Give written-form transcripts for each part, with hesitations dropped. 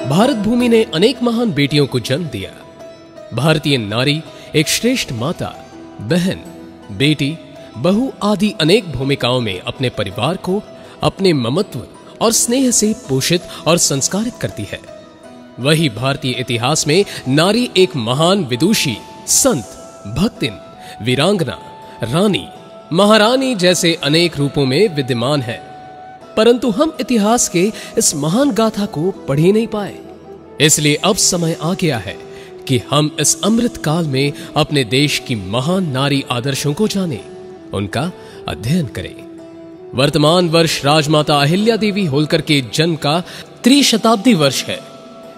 भारत भूमि ने अनेक महान बेटियों को जन्म दिया। भारतीय नारी एक श्रेष्ठ माता, बहन, बेटी, बहू आदि अनेक भूमिकाओं में अपने परिवार को अपने ममत्व और स्नेह से पोषित और संस्कारित करती है। वही भारतीय इतिहास में नारी एक महान विदुषी, संत, भक्तिन, वीरांगना, रानी, महारानी जैसे अनेक रूपों में विद्यमान है, परंतु हम इतिहास के इस महान गाथा को पढ़ ही नहीं पाए। इसलिए अब समय आ गया है कि हम इस अमृत काल में अपने देश की महान नारी आदर्शों को जानें, उनका अध्ययन करें। वर्तमान वर्ष राजमाता अहिल्या देवी होलकर के जन्म का त्रिशताब्दी वर्ष है,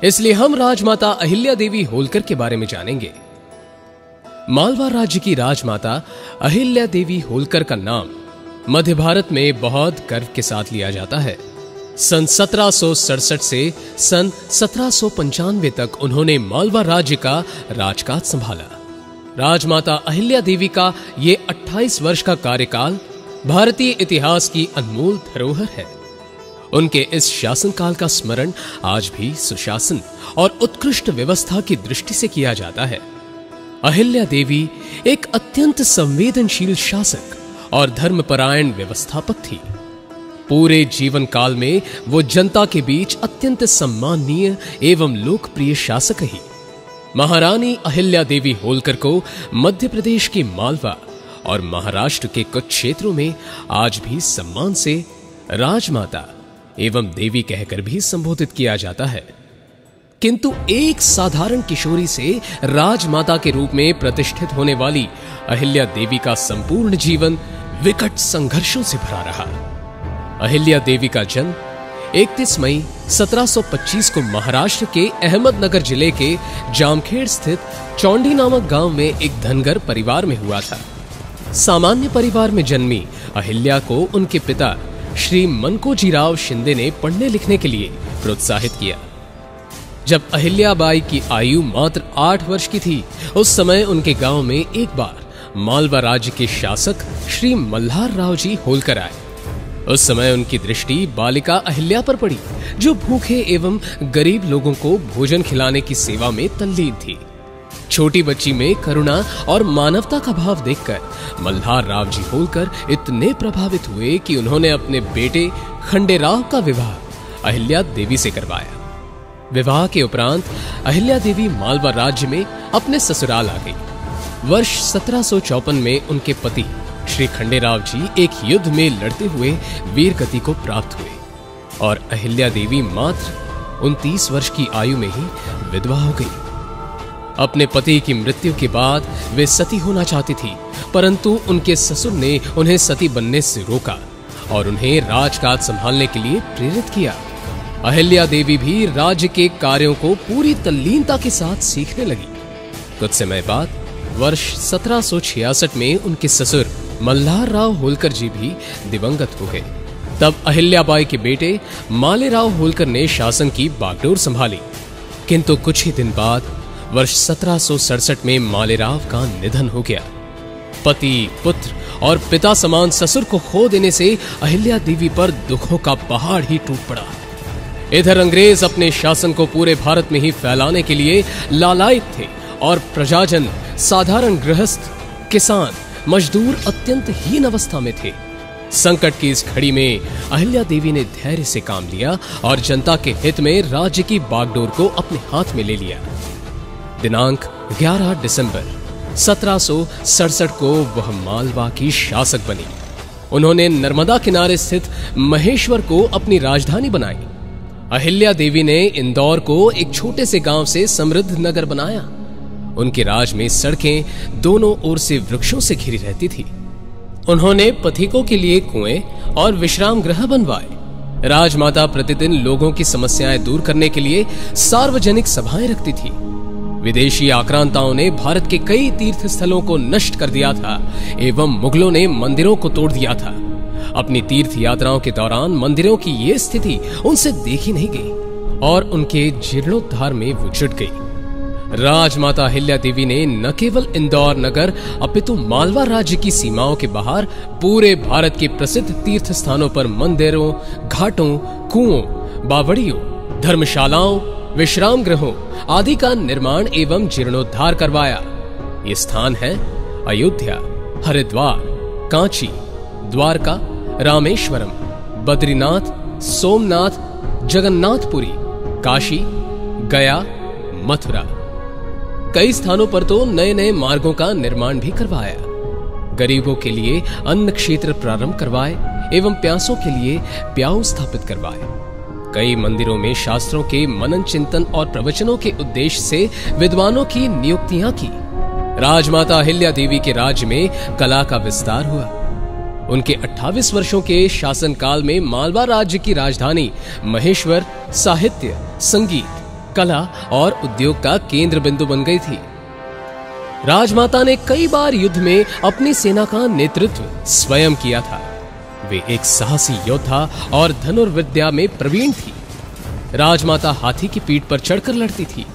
इसलिए हम राजमाता अहिल्या देवी होलकर के बारे में जानेंगे। मालवा राज्य की राजमाता अहिल्या देवी होलकर का नाम मध्य भारत में बहुत गर्व के साथ लिया जाता है। सन 1767 से सन 1795 तक उन्होंने मालवा राज्य का राजकाज संभाला। राजमाता अहिल्या देवी का ये 28 वर्ष का कार्यकाल भारतीय इतिहास की अनमोल धरोहर है। उनके इस शासनकाल का स्मरण आज भी सुशासन और उत्कृष्ट व्यवस्था की दृष्टि से किया जाता है। अहिल्या देवी एक अत्यंत संवेदनशील शासक और धर्मपरायण व्यवस्थापक थी। पूरे जीवन काल में वो जनता के बीच अत्यंत सम्माननीय एवं लोकप्रिय शासक ही। महारानी अहिल्या देवी होलकर को मध्य प्रदेश के मालवा और महाराष्ट्र के कुछ क्षेत्रों में आज भी सम्मान से राजमाता एवं देवी कहकर भी संबोधित किया जाता है। किंतु एक साधारण किशोरी से राजमाता के रूप में प्रतिष्ठित होने वाली अहिल्या देवी का संपूर्ण जीवन विकट संघर्षों से भरा रहा। अहिल्या देवी का जन्म 31 मई 1725 को महाराष्ट्र के अहमदनगर जिले के जामखेड़ स्थित चौंडी नामक गांव में एक धनगर परिवार में हुआ था। सामान्य परिवार में जन्मी अहिल्या को उनके पिता श्री मनकोजीराव शिंदे ने पढ़ने लिखने के लिए प्रोत्साहित किया। जब अहिल्याबाई की आयु मात्र 8 वर्ष की थी, उस समय उनके गांव में एक बार मालवा राज्य के शासक श्री मल्हार राव जी होलकर आए। उस समय उनकी दृष्टि बालिका अहिल्या पर पड़ी, जो भूखे एवं गरीब लोगों को भोजन खिलाने की सेवा में तल्लीन थी। छोटी बच्ची में करुणा और मानवता का भाव देखकर मल्हार राव जी होलकर इतने प्रभावित हुए कि उन्होंने अपने बेटे खंडेराव का विवाह अहिल्या देवी से करवाया। विवाह के उपरांत अहिल्या देवी मालवा राज्य में अपने ससुराल आ गई। वर्ष 1754 में उनके पति श्री खंडेराव जी एक युद्ध में लड़ते हुए वीर गति को प्राप्त हुए और अहिल्या देवी मात्र 29 वर्ष की आयु में ही विधवा हो गई। अपने पति की मृत्यु के बाद वे सती होना चाहती थी, परंतु उनके ससुर ने उन्हें सती बनने से रोका और उन्हें राजकाज संभालने के लिए प्रेरित किया। अहिल्या देवी भी राज्य के कार्यों को पूरी तल्लीनता के साथ सीखने लगी। कुछ समय बाद वर्ष 1766 में उनके ससुर मल्हार राव होलकर जी भी दिवंगत हो गए। तब अहिल्याबाई के बेटे मालेराव होलकर ने शासन की बागडोर संभाली, किंतु कुछ ही दिन बाद वर्ष 1767 में मालेराव का निधन हो गया। पति, पुत्र और पिता समान ससुर को खो देने से अहिल्या देवी पर दुखों का पहाड़ ही टूट पड़ा। इधर अंग्रेज अपने शासन को पूरे भारत में ही फैलाने के लिए लालायित थे और प्रजाजन, साधारण गृहस्थ, किसान, मजदूर अत्यंत हीन अवस्था में थे। संकट की इस घड़ी में अहिल्या देवी ने धैर्य से काम लिया और जनता के हित में राज्य की बागडोर को अपने हाथ में ले लिया। दिनांक 11 दिसंबर 1767 को वह मालवा की शासक बनी। उन्होंने नर्मदा किनारे स्थित महेश्वर को अपनी राजधानी बनाई। अहिल्या देवी ने इंदौर को एक छोटे से गांव से समृद्ध नगर बनाया। उनके राज में सड़कें दोनों ओर से वृक्षों से घिरी रहती थी। उन्होंने पथिकों के लिए कुएं और विश्राम गृह बनवाए। राजमाता प्रतिदिन लोगों की समस्याएं दूर करने के लिए सार्वजनिक सभाएं रखती थी। विदेशी आक्रांताओं ने भारत के कई तीर्थ स्थलों को नष्ट कर दिया था एवं मुगलों ने मंदिरों को तोड़ दिया था। अपनी तीर्थ यात्राओं के दौरान मंदिरों की ये स्थिति उनसे देखी नहीं गई और उनके जीर्णोद्धार में वो जुट गई। राजमाता अहिल्या देवी ने न केवल इंदौर नगर अपितु मालवा राज्य की सीमाओं के बाहर पूरे भारत के प्रसिद्ध तीर्थ स्थानों पर मंदिरों, घाटों, कुओं, बावड़ियों, धर्मशालाओं विश्राम गृहों आदि का निर्माण एवं जीर्णोद्धार करवाया। ये स्थान है अयोध्या, हरिद्वार, कांची, द्वारका, रामेश्वरम, बद्रीनाथ, सोमनाथ, जगन्नाथपुरी, काशी, गया, मथुरा। कई स्थानों पर तो नए नए मार्गों का निर्माण भी करवाया। गरीबों के लिए अन्न क्षेत्र प्रारंभ करवाए एवं प्यासों के लिए प्याऊ स्थापित करवाए। कई मंदिरों में शास्त्रों के मनन चिंतन और प्रवचनों के उद्देश्य से विद्वानों की नियुक्तियां की। राजमाता अहिल्या देवी के राज्य में कला का विस्तार हुआ। उनके 28 वर्षों के शासनकाल में मालवा राज्य की राजधानी महेश्वर साहित्य, संगीत, कला और उद्योग का केंद्र बिंदु बन गई थी। राजमाता ने कई बार युद्ध में अपनी सेना का नेतृत्व स्वयं किया था। वे एक साहसी योद्धा और धनुर्विद्या में प्रवीण थी। राजमाता हाथी की पीठ पर चढ़कर लड़ती थी।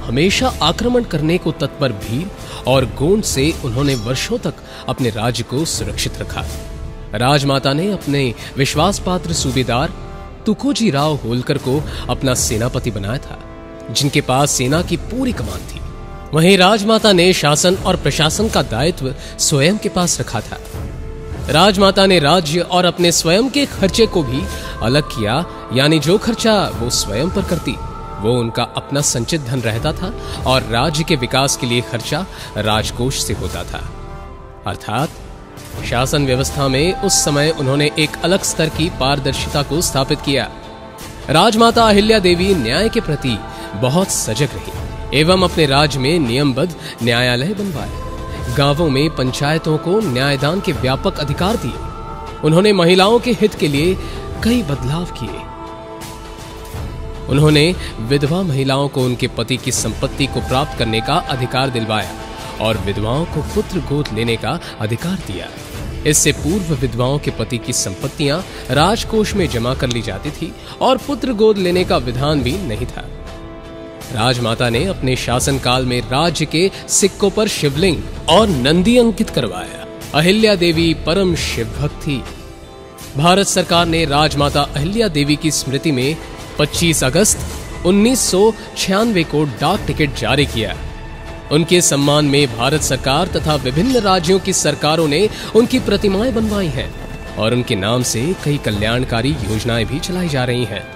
हमेशा आक्रमण करने को तत्पर भील और गोंड से उन्होंने वर्षों तक अपने राज्य को सुरक्षित रखा। राजमाता ने अपने विश्वास पात्र सूबेदार तुकोजी राव होलकर को अपना सेनापति बनाया था, जिनके पास सेना की पूरी कमान थी। वहीं राजमाता ने शासन और प्रशासन का दायित्व स्वयं के पास रखा था। राजमाता ने राज्य और अपने स्वयं के खर्चे को भी अलग किया, यानी जो खर्चा वो स्वयं पर करती वो उनका अपना संचित धन रहता था और राज्य के विकास के लिए खर्चा राजकोष से होता था। अर्थात शासन व्यवस्था में उस समय उन्होंने एक अलग स्तर की पारदर्शिता को स्थापित किया। राजमाता अहिल्या देवी न्याय के प्रति बहुत सजग रही एवं अपने राज्य में नियमबद्ध न्यायालय बनवाए। गांवों में पंचायतों को न्यायदान के व्यापक अधिकार दिए। उन्होंने महिलाओं के हित के लिए कई बदलाव किए। उन्होंने विधवा महिलाओं को उनके पति की संपत्ति को प्राप्त करने का अधिकार दिलवाया और विधवाओं को पुत्र गोद लेने का अधिकार दिया। इससे पूर्व विधवाओं के पति की संपत्तियां राजकोष में जमा कर ली जाती थी और पुत्र गोद लेने का विधान भी नहीं था। राजमाता ने अपने शासनकाल में राज्य के सिक्कों पर शिवलिंग और नंदी अंकित करवाया। अहिल्या देवी परम शिव भक्त थी। भारत सरकार ने राजमाता अहिल्या देवी की स्मृति में 25 अगस्त 1996 को डाक टिकट जारी किया। उनके सम्मान में भारत सरकार तथा विभिन्न राज्यों की सरकारों ने उनकी प्रतिमाएं बनवाई हैं और उनके नाम से कई कल्याणकारी योजनाएं भी चलाई जा रही हैं।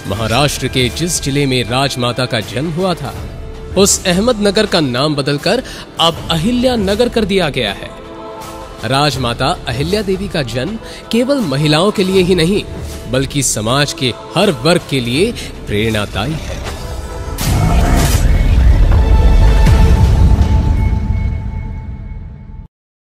महाराष्ट्र के जिस जिले में राजमाता का जन्म हुआ था, उस अहमदनगर का नाम बदलकर अब अहिल्या नगर कर दिया गया है। राजमाता अहिल्या देवी का जन्म केवल महिलाओं के लिए ही नहीं, बल्कि समाज के हर वर्ग के लिए प्रेरणादायी है।